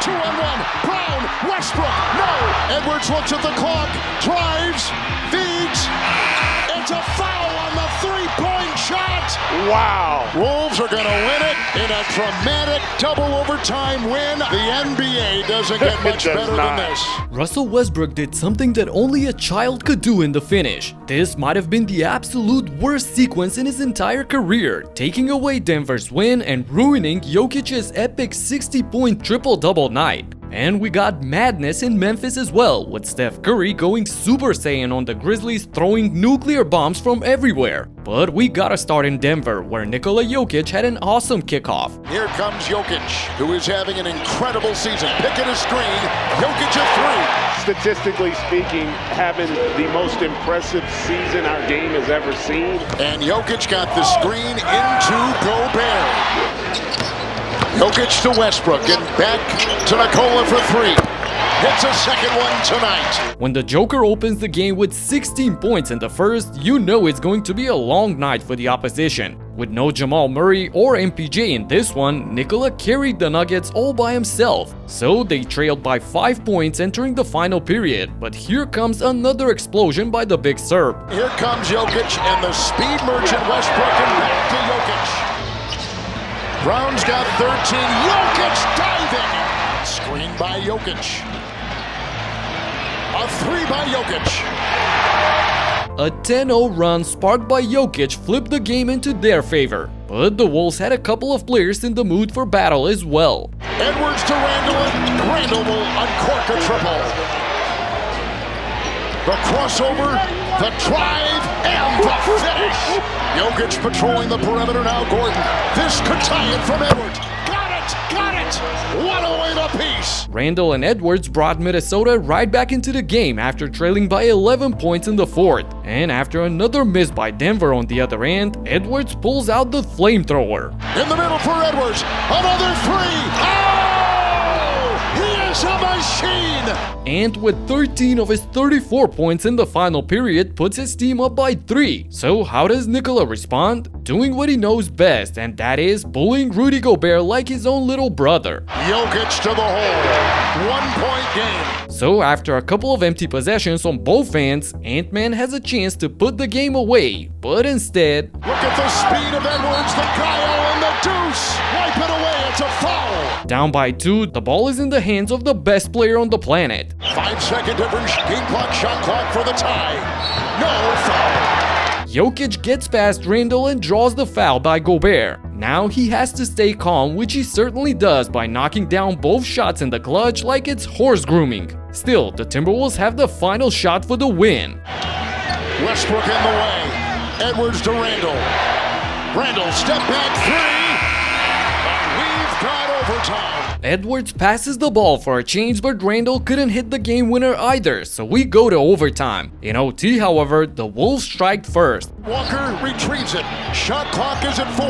2-on-1. Brown, Westbrook, no. Edwards looks at the clock, drives, feeds. It's a foul on the three-point shot. Wow. Wolves are going to win it in a dramatic double overtime win. The NBA doesn't get much better than this. Russell Westbrook did something that only a child could do in the finish. This might have been the absolute worst sequence in his entire career, taking away Denver's win and ruining Jokic's epic 60-point triple-double night. And we got madness in Memphis as well, with Steph Curry going Super Saiyan on the Grizzlies, throwing nuclear bombs from everywhere. But we gotta start in Denver, where Nikola Jokic had an awesome kickoff. Here comes Jokic, who is having an incredible season. Picking a screen, Jokic a three. Statistically speaking, having the most impressive season our game has ever seen. And Jokic got the screen into Gobert. Jokic to Westbrook and back to Nikola for three. Hits a second one tonight. When the Joker opens the game with 16 points in the first, you know it's going to be a long night for the opposition. With no Jamal Murray or MPJ in this one, Nikola carried the Nuggets all by himself. So they trailed by 5 points entering the final period, but here comes another explosion by the big Serb. Here comes Jokic and the speed merchant Westbrook and back to Jokic. Brown's got 13. Jokic diving. Screen by Jokic. A three by Jokic. A 10-0 run sparked by Jokic flipped the game into their favor. But the Wolves had a couple of players in the mood for battle as well. Edwards to Randall, and Randall will uncork a triple. The crossover, the drive, and the finish. Jokic patrolling the perimeter now. Gordon. This could tie it from Edwards. Got it! Got it! What a way to piece! Randall and Edwards brought Minnesota right back into the game after trailing by 11 points in the fourth. And after another miss by Denver on the other end, Edwards pulls out the flamethrower. In the middle for Edwards. Another three. Oh! He is a machine! And with 13 of his 34 points in the final period, puts his team up by 3. So how does Nikola respond? Doing what he knows best, and that is bullying Rudy Gobert like his own little brother. Jokic to the hole. 1 point game. So after a couple of empty possessions on both ends, Ant-Man has a chance to put the game away. But instead, look at the speed of Edwards, the guile, and the deuce. Wipe it away, it's a foul. Down by 2, the ball is in the hands of the best player on the planet. 5-second difference, game clock, shot clock for the tie. No foul. Jokic gets past Randall and draws the foul by Gobert. Now he has to stay calm, which he certainly does by knocking down both shots in the clutch like it's horse grooming. Still, the Timberwolves have the final shot for the win. Westbrook in the way. Edwards to Randall. Randall, step back three. And we've got overtime. Edwards passes the ball for a change, but Randall couldn't hit the game winner either, so we go to overtime. In OT, however, the Wolves strike first. Walker retrieves it. Shot clock is at 4.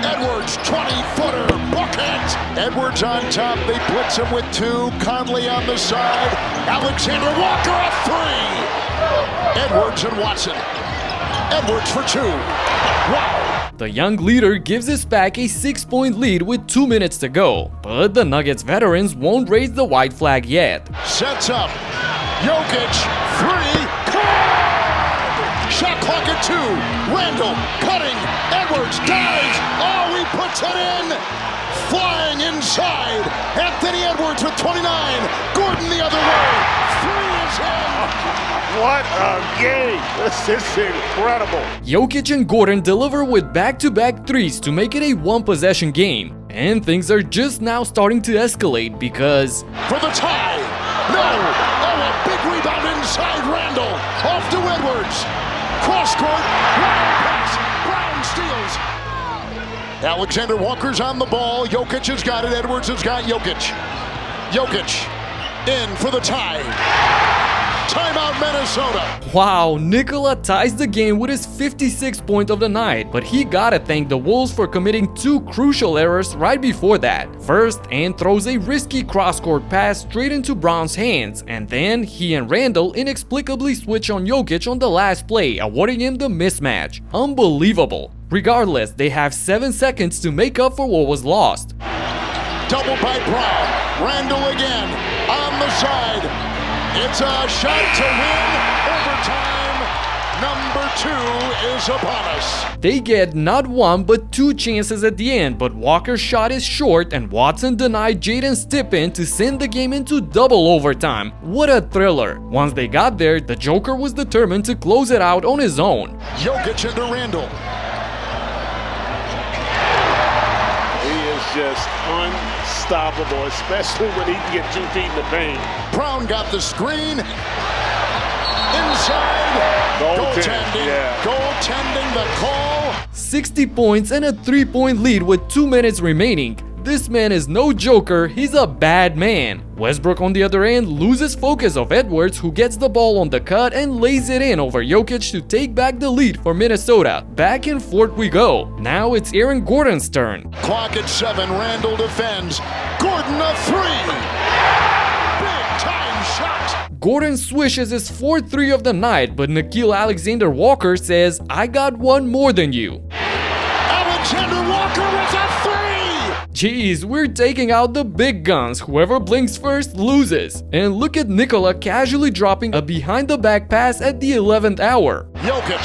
Edwards, 20-footer, bucket. Edwards on top. They blitz him with 2. Conley on the side. Alexander Walker a 3. Edwards and Watson. Edwards for 2. Wow. The young leader gives his pack a 6-point lead with 2 minutes to go, but the Nuggets veterans won't raise the white flag yet. Sets up. Jokic, 3. Shot clock at 2. Randall cutting. Edwards dives. Oh, he puts it in. Flying inside. Anthony Edwards with 29. Gordon the other way. 3 is in. What a game! This is incredible. Jokic and Gordon deliver with back-to-back threes to make it a one-possession game. And things are just now starting to escalate because... for the tie! No! Oh, a big rebound inside Randall! Off to Edwards! Cross-court! Brown pass! Brown steals! Alexander Walker's on the ball. Jokic has got it. Edwards has got Jokic. Jokic in for the tie. Timeout, Minnesota. Wow, Nikola ties the game with his 56th point of the night, but he gotta thank the Wolves for committing 2 crucial errors right before that. First, Ant throws a risky cross-court pass straight into Brown's hands, and then he and Randall inexplicably switch on Jokic on the last play, awarding him the mismatch. Unbelievable. Regardless, they have 7 seconds to make up for what was lost. doubled by Brown. Randall again on the side. It's a shot to win. Overtime. Number 2 is upon us. They get not one but 2 chances at the end, but Walker's shot is short and Watson denied Jaden's tip-in to send the game into double overtime. What a thriller. Once they got there, the Joker was determined to close it out on his own. Jokic into Randall. He is just unstoppable, especially when he can get 2 feet in the paint. Brown got the screen. Inside. Goaltending. Yeah. Goaltending the call. 60 points and a 3-point lead with 2 minutes remaining. This man is no joker, he's a bad man. Westbrook on the other end loses focus of Edwards, who gets the ball on the cut and lays it in over Jokic to take back the lead for Minnesota. Back and forth we go. Now it's Aaron Gordon's turn. Clock at 7, Randall defends. Gordon a 3. Big time shot. Gordon swishes his 4th 3 of the night, but Nickeil Alexander-Walker says, I got one more than you. Alexander-Walker with a 3! Jeez, we're taking out the big guns. Whoever blinks first loses. And look at Nikola casually dropping a behind-the-back pass at the 11th hour. Jokic.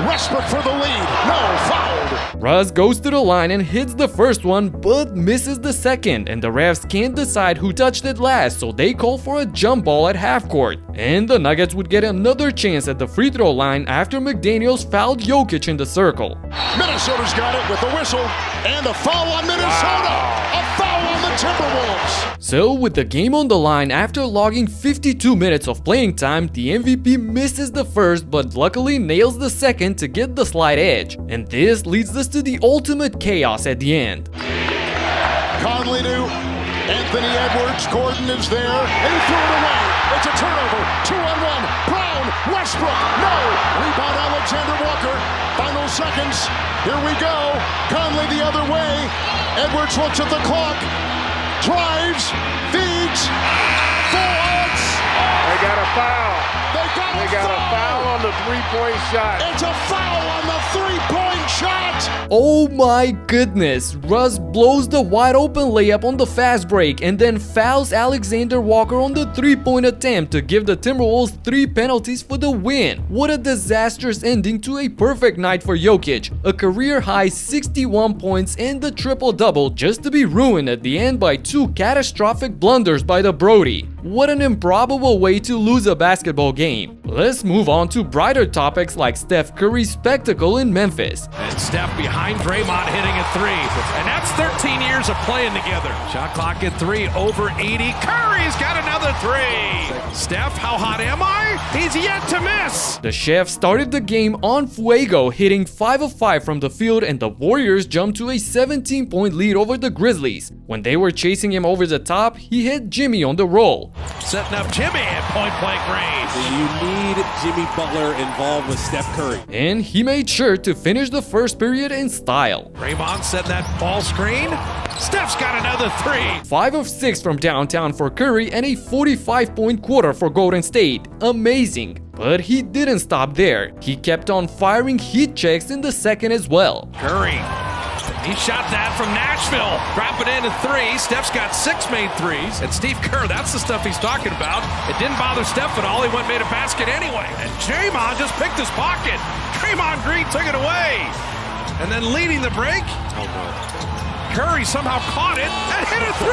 Westbrook for the lead. No, fouled. Russ goes to the line and hits the first one, but misses the second, and the refs can't decide who touched it last, so they call for a jump ball at half court. And the Nuggets would get another chance at the free throw line after McDaniels fouled Jokic in the circle. Minnesota's got it with the whistle, and a foul on Minnesota. Wow. A foul on the Timberwolves. So with the game on the line, after logging 52 minutes of playing time, the MVP misses the first but luckily nails the second to get the slight edge. And this leads us to the ultimate chaos at the end. Conley to Anthony Edwards. Gordon is there, and he threw it away. It's a turnover. 2-on-1. Brown. Westbrook. No. Rebound Alexander-Walker. Final seconds. Here we go. Conley the other way. Edwards looks at the clock. Drives. Feeds. Forwards. They got a foul. They got a foul on the 3-point shot. It's a foul on the 3-point shot. Oh my goodness. Russ blows the wide open layup on the fast break and then fouls Alexander-Walker on the 3-point attempt to give the Timberwolves 3 penalties for the win. What a disastrous ending to a perfect night for Jokic. A career-high 61 points and the triple-double just to be ruined at the end by 2 catastrophic blunders by the Brody. What an improbable way to lose a basketball game. Let's move on to brighter topics like Steph Curry's spectacle in Memphis. And Steph behind Draymond hitting a 3. And that's 13 years of playing together. Shot clock at 3, over 80. Curry's got another 3. Steph, how hot am I? He's yet to miss. The chef started the game on fuego, hitting 5 of 5 from the field, and the Warriors jumped to a 17-point lead over the Grizzlies. When they were chasing him over the top, he hit Jimmy on the roll. Setting up Jimmy at point-blank range. You need Jimmy Butler involved with Steph Curry. And he made sure to finish the first period in style. Draymond setting that ball screen. Steph's got another 3. 5 of 6 from downtown for Curry and a 45-point quarter for Golden State. Amazing. But he didn't stop there. He kept on firing heat checks in the second as well. Curry. He shot that from Nashville. Drop it in at 3. Steph's got 6 made 3s. And Steve Kerr, that's the stuff he's talking about. It didn't bother Steph at all. He went and made a basket anyway. And Draymond just picked his pocket. Draymond Green took it away. And then leading the break. Oh no. Curry somehow caught it and hit a 3.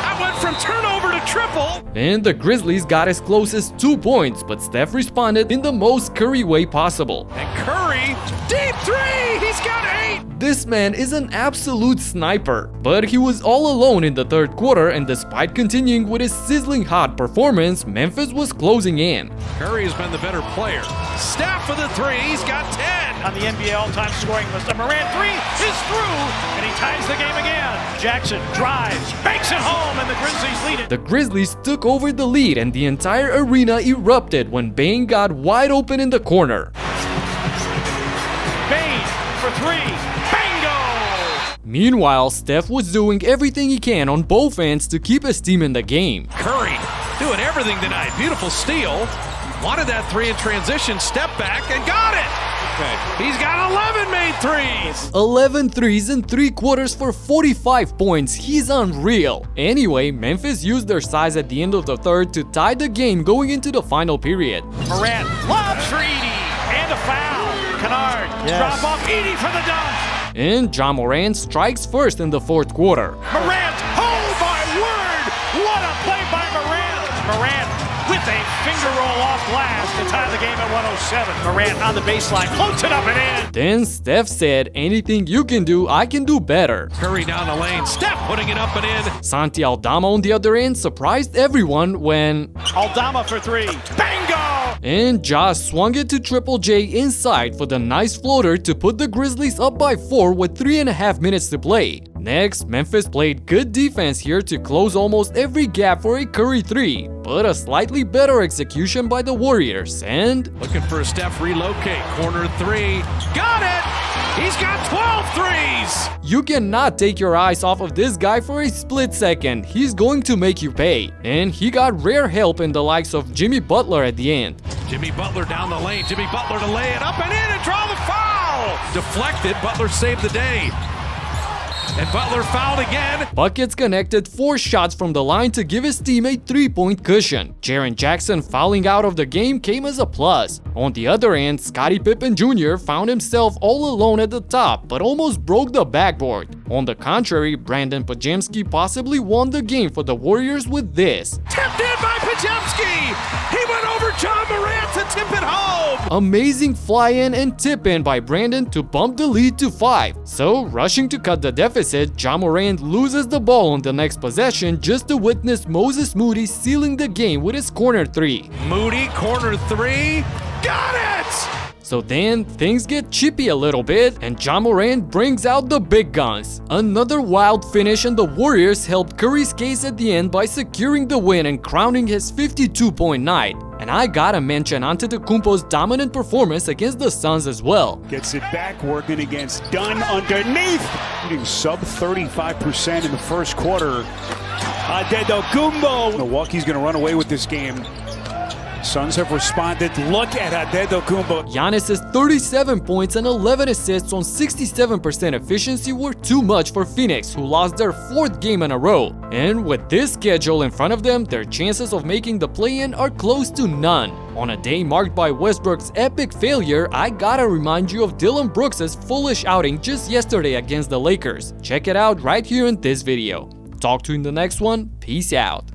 That went from turnover to triple. And the Grizzlies got as close as 2 points, but Steph responded in the most Curry way possible. And Curry, deep 3. He's got 8. This man is an absolute sniper, but he was all alone in the third quarter, and despite continuing with his sizzling hot performance, Memphis was closing in. Curry has been the better player. Steph for the 3, he's got 10. On the NBA all-time scoring list, a Morant 3 is through, and he ties the game again. Jackson drives, banks it home, and the Grizzlies lead it. The Grizzlies took over the lead, and the entire arena erupted when Bane got wide open in the corner. Bane for 3. Meanwhile, Steph was doing everything he can on both ends to keep his team in the game. Curry doing everything tonight. Beautiful steal. Wanted that 3 in transition. Step back and got it. Okay. He's got 11 made threes. 11 threes in 3 quarters for 45 points. He's unreal. Anyway, Memphis used their size at the end of the third to tie the game going into the final period. Morant lobs for Edey. And a foul. Kennard. Drop off Edey for the dunk. And Jamal Murray strikes first in the fourth quarter. Morant. Oh my word. What a play by Morant. Morant with a finger roll off glass to tie the game at 107. Morant on the baseline. Floats it up and in. Then Steph said, anything you can do, I can do better. Curry down the lane. Steph putting it up and in. Santi Aldama on the other end surprised everyone when Aldama for 3. Bingo! and Josh swung it to Triple J inside for the nice floater to put the Grizzlies up by 4 with 3.5 minutes to play. Next, Memphis played good defense here to close almost every gap for a Curry 3, but a slightly better execution by the Warriors, and Looking for a Steph relocate. Corner 3. Got it! He's got 12 threes! you cannot take your eyes off of this guy for a split second. He's going to make you pay. And he got rare help in the likes of Jimmy Butler at the end. Jimmy Butler down the lane. Jimmy Butler to lay it up and in and draw the foul! Deflected. Butler saved the day. And Butler fouled again. Buckets connected 4 shots from the line to give his team a 3-point cushion. Jaren Jackson fouling out of the game came as a plus. On the other end, Scottie Pippen Jr. found himself all alone at the top, but almost broke the backboard. On the contrary, Brandon Pajemski possibly won the game for the Warriors with this. Tipped in by Pajemski. He went over John Morant to tip it home. Amazing fly-in and tip-in by Brandon to bump the lead to 5. So, rushing to cut the deficit, Ja Morant loses the ball on the next possession just to witness Moses Moody sealing the game with his corner 3. Moody, corner 3. Got it! So then, things get chippy a little bit, and Ja Morant brings out the big guns. Another wild finish, and the Warriors helped Curry's case at the end by securing the win and crowning his 52-point night. And I gotta mention Antetokounmpo's dominant performance against the Suns as well. Gets it back, working against Dunn underneath. Shooting sub 35% in the first quarter. Antetokounmpo. Milwaukee's gonna run away with this game. Suns have responded. Look at Antetokounmpo. Giannis's 37 points and 11 assists on 67% efficiency were too much for Phoenix, who lost their 4th game in a row. And with this schedule in front of them, their chances of making the play-in are close to none. On a day marked by Westbrook's epic failure, I gotta remind you of Dillon Brooks' foolish outing just yesterday against the Lakers. Check it out right here in this video. Talk to you in the next one. Peace out.